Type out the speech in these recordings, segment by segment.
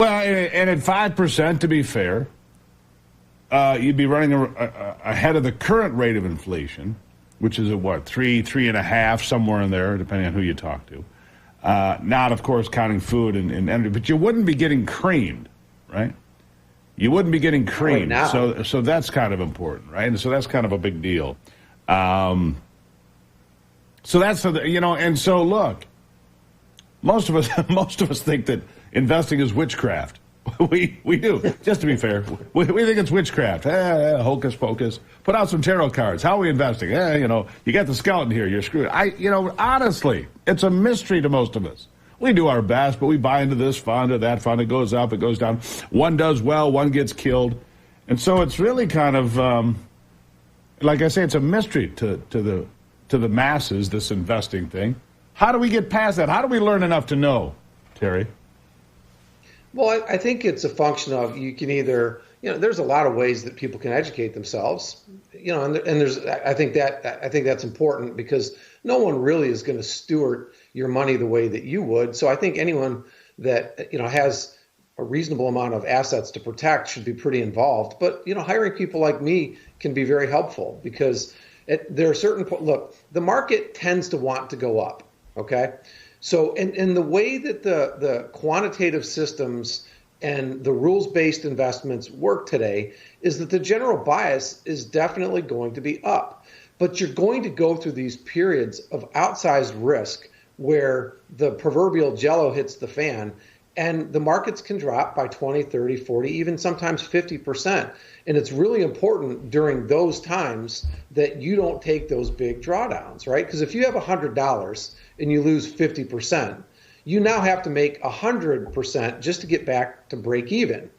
Well, and at 5%, to be fair, you'd be running ahead of the current rate of inflation, which is at what, 3.5, somewhere in there, depending on who you talk to. Not, of course, counting food and energy, but you wouldn't be getting creamed, right? You wouldn't be getting creamed. So that's kind of important, right? And so that's kind of a big deal. So that's, and so look, most of us think that investing is witchcraft. We do. Just to be fair, we think it's witchcraft. Hocus pocus. Put out some tarot cards. How are we investing? You got the skeleton here. You're screwed. Honestly, it's a mystery to most of us. We do our best, but we buy into this fund or that fund. It goes up, it goes down. One does well, one gets killed, and so it's really kind of, like I say, it's a mystery to the masses. This investing thing. How do we get past that? How do we learn enough to know, Terry? Well, I think it's a function of you can either, there's a lot of ways that people can educate themselves, and there's, I think that's important because no one really is going to steward your money the way that you would. So I think anyone that, has a reasonable amount of assets to protect should be pretty involved. But, hiring people like me can be very helpful because there are certain, look, the market tends to want to go up. Okay. So, and the way that the quantitative systems and the rules-based investments work today is that the general bias is definitely going to be up. But you're going to go through these periods of outsized risk where the proverbial jello hits the fan and the markets can drop by 20, 30, 40, even sometimes 50%. And it's really important during those times that you don't take those big drawdowns, right? Because if you have $100 and you lose 50%, you now have to make 100% just to get back to break even.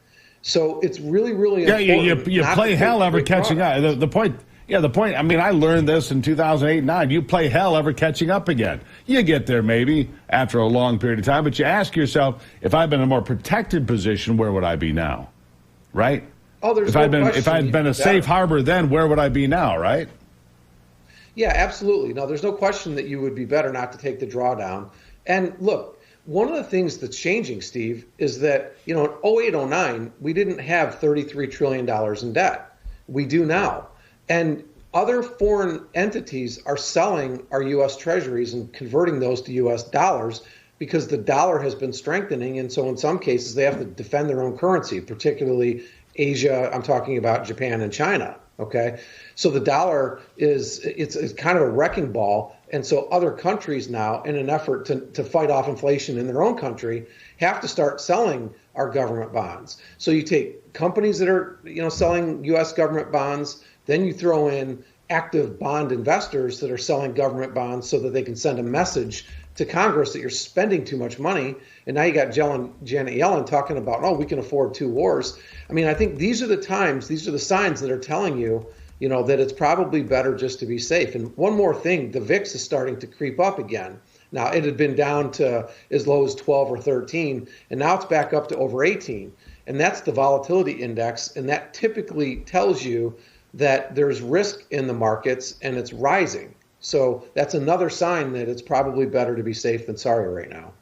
So it's really, really important. You play hell ever catching up. The point, I mean, I learned this in 2008-9. You play hell ever catching up again. You get there maybe after a long period of time, but you ask yourself, if I'd been in a more protected position, where would I be now? Right? Oh, there's if I'd been a safe harbor then, where would I be now, right? Yeah, absolutely. No, there's no question that you would be better not to take the drawdown. And look, one of the things that's changing, Steve, is that, in 08-09, we didn't have $33 trillion in debt. We do now. And other foreign entities are selling our U.S. treasuries and converting those to U.S. dollars because the dollar has been strengthening. And so in some cases, they have to defend their own currency, particularly Asia. I'm talking about Japan and China. Okay. So the dollar it's kind of a wrecking ball. And so other countries now, in an effort to fight off inflation in their own country, have to start selling our government bonds. So you take companies that are, selling U.S. government bonds, then you throw in active bond investors that are selling government bonds so that they can send a message to Congress that you're spending too much money. And now you got Janet Yellen talking about, we can afford 2 wars. I mean, I think these are the signs that are telling you, that it's probably better just to be safe. And one more thing, the VIX is starting to creep up again. Now, it had been down to as low as 12 or 13, and now it's back up to over 18. And that's the volatility index, and that typically tells you that there's risk in the markets and it's rising. So that's another sign that it's probably better to be safe than sorry right now.